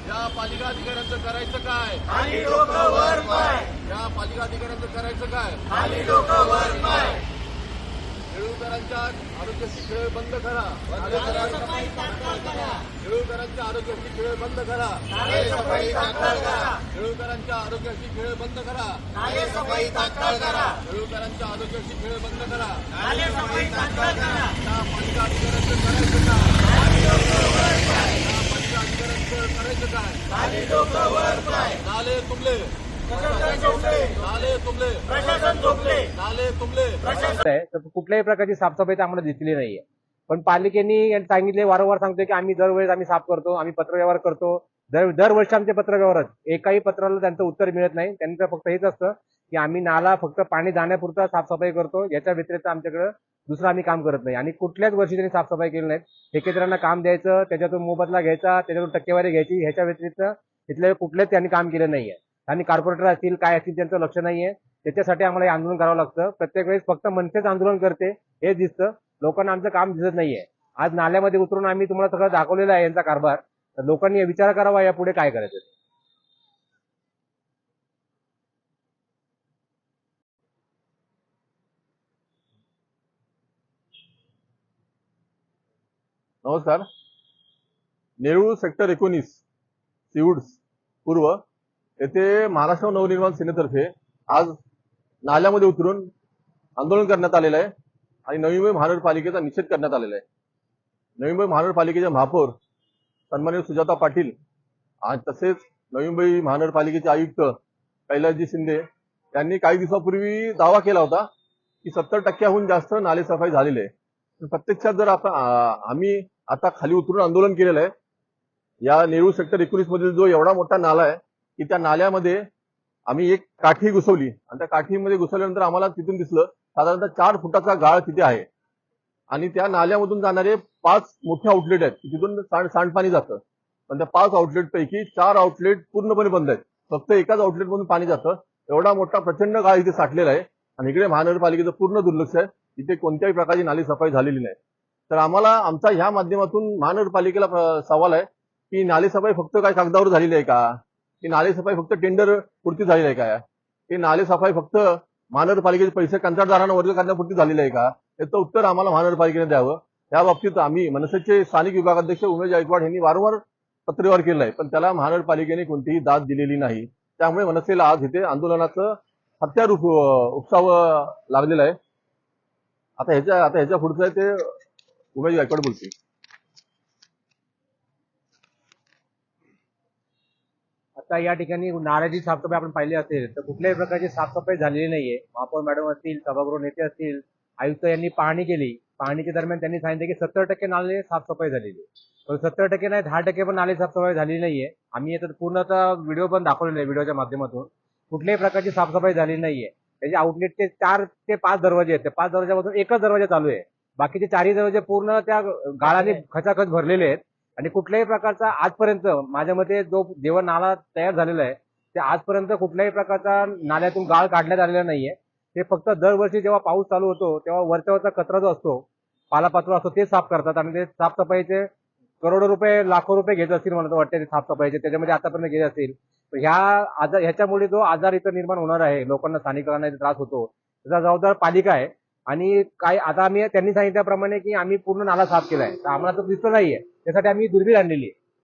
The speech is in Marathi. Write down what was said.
या पालिका अधिकाऱ्यांचं करायचं काय? खाली डोकं वर पाय, या पालिका अधिकाऱ्यांचं करायचं काय? खाली डोकं वर पाय. येळूरकरांच्या आरोग्याची खेळ बंद करा. नालेसफाई तात्काळ करा, येळूरकरांच्या आरोग्याची खेळ बंद करा. नालेसफाई तात्काळ करा, येळूरकरांच्या आरोग्याची खेळ बंद करा. नालेसफाई तात्काळ करा, येळूरकरांच्या आरोग्याची खेळ बंद करा. नालेसफाई तात्काळ करा. या पालिका अधिकाऱ्यांचं करायचं काय? खाली डोकं वर पाय, या पालिका अधिकाऱ्यांचं करायचं काय? खाली डोकं वर पाय. नाले तुंबले, प्रशासन झोपले, नाले तुंबले, प्रशासन झोपले, नाले तुंबले. प्रशासन आहे तर कुठल्याही प्रकारची साफसफाई तर आम्हाला दिसली नाहीये. पण पालिकेने सांगितले, वारंवार सांगतोय की आम्ही दरवेळेस आम्ही साफ करतो, आम्ही पत्रव्यवहार करतो. दरवर्षी आमचे पत्रव्यवहार एकाही पत्राला त्यांचं उत्तर मिळत नाही. त्यांचं फक्त हेच असतं की आम्ही नाला फक्त पाणी जाण्यापुरता साफसफाई करतो, याच्या व्यतिरिक्त आमच्याकडे दुसरं आम्ही काम करत नाही. आणि कुठल्याच वर्षी त्यांनी साफसफाई केली नाही. ठेकेदारांना काम द्यायचं, त्याच्यातून मोबदला घ्यायचा, त्याच्यातून टक्केवारी घ्यायची, ह्याच्या व्यतिरिक्त तिथले कुठलेच त्यांनी काम केलं नाहीये. आणि कॉर्पोरेटर असतील काय असतील त्यांचं लक्ष नाहीये. त्याच्यासाठी आम्हाला हे आंदोलन करावं लागतं. प्रत्येक वेळेस फक्त मनसेच आंदोलन करते हे दिसतं, लोकांना आमचं काम दिसत नाहीये. आज नाल्यामध्ये उतरून आम्ही तुम्हाला सगळं दाखवलेलं आहे यांचा कारभार. तर लोकांनी विचार करावा यापुढे काय करायचं. नमस्कार. नेरूळ सेक्टर 19 सिवुड्स पूर्व येथे महाराष्ट्र नवनिर्माण सेनेतर्फे आज नाल्यामध्ये उतरून आंदोलन करण्यात आलेलं आहे आणि नवी मुंबई महानगरपालिकेचा निषेध करण्यात आलेला आहे. नवी मुंबई महानगरपालिकेच्या महापौर सन्माननीय सुजाता पाटील आणि तसेच नवी मुंबई महानगरपालिकेचे आयुक्त कैलासजी शिंदे यांनी काही दिवसापूर्वी दावा केला होता की 70% जास्त नालेसफाई झालेली आहे. प्रत्यक्षात जर आम्ही आता खाली उतरून आंदोलन केलेलं आहे, या नेरूळ सेक्टर 19 मधील जो एवढा मोठा नाला आहे की त्या नाल्यामध्ये आम्ही एक काठी घुसवली आणि त्या काठीमध्ये घुसवल्यानंतर आम्हाला तिथून दिसलं साधारणतः 4 फुटाचा गाळ तिथे आहे आणि त्या नाल्यामधून जाणारे 5 मोठे आउटलेट आहेत, तिथून सांडपाणी जातं. पण त्या 5 आउटलेट पैकी 4 आउटलेट पूर्णपणे बंद आहेत. फक्त एकाच आउटलेट मधून पाणी जातं. एवढा मोठा प्रचंड गाळ इथे साठलेला आहे आणि इकडे महानगरपालिकेचं पूर्ण दुर्लक्ष आहे. इथे कोणत्याही प्रकारची नाली सफाई झालेली नाही. तर आम्हाला आमचा ह्या माध्यमातून महानगरपालिकेला सवाल आहे की नालेसफाई फक्त काय कागदावर झालेली आहे का? की नालेसफाई फक्त टेंडर पुरती झालेली आहे का? की नालेसफाई फक्त महानगरपालिकेचे पैसे कंत्राटदारांना वर्ग करण्यापुरती झालेली आहे का? याचं उत्तर आम्हाला महानगरपालिकेने द्यावं. या बाबतीत आम्ही मनसेचे स्थानिक विभागाध्यक्ष उमेश गायकवाड यांनी वारंवार पत्रव्यवहार केला आहे, पण त्याला महानगरपालिकेने कोणतीही दाद दिलेली नाही. त्यामुळे मनसेला आज इथे आंदोलनाचं हत्यार उपसावं लागलेलं आहे. आता ह्याच्या पुढचं आहे ते उमेश गायकवाड बोलतील. आता या ठिकाणी नाल्याची साफसफाई आपण पाहिली असेल तर कुठल्याही प्रकारची साफसफाई झालेली नाहीये. महापौर मॅडम असतील, सभागृह नेते असतील, आयुक्त यांनी पाहणी केली. पाहणीच्या दरम्यान त्यांनी सांगितलं की 70% नाले साफसफाई झालेली आहे. पण 70% नाही, 10% पण नाले साफसफाई झालेली नाहीये. आम्ही आता पूर्ण व्हिडिओ पण दाखवलेला आहे. व्हिडिओच्या माध्यमातून कुठल्याही प्रकारची साफसफाई झालेली नाहीये. त्याचे आउटलेटचे 4 ते 5 दरवाजे आहेत. त्या 5 दरवाजामधून एकच दरवाजा चालू आहे. बाकीचे 4ही दरवाजे पूर्ण त्या गाळाने खचाखच भरलेले आहेत. आणि कुठल्याही प्रकारचा आजपर्यंत माझ्या मते जो जेव्हा नाला तयार झालेला आहे ते आजपर्यंत कुठल्याही प्रकारचा नाल्यातून गाळ काढण्यात आलेला नाहीये. ते फक्त दरवर्षी जेव्हा पाऊस चालू होतो तेव्हा वरचा कचरा जो असतो, पालापाचोळा असतो, ते साफ करतात आणि ते साफसफाईचे करोडो रुपये, लाखो रुपये घेत असतील मला वाटतं ते साफसफाईचे. त्याच्यामध्ये आतापर्यंत गेले असतील. ह्याच्यामुळे जो आजार इथं निर्माण होणार आहे, लोकांना, स्थानिकांना त्रास होतो, त्याचा जबाबदार पालिका आहे. आणि काय आता त्यांनी सांगितल्याप्रमाणे की आम्ही पूर्ण नाला साफ केलाय, तर आम्हाला तर दिसलं नाहीये. त्यासाठी आम्ही दुर्बीण आणलेली आहे.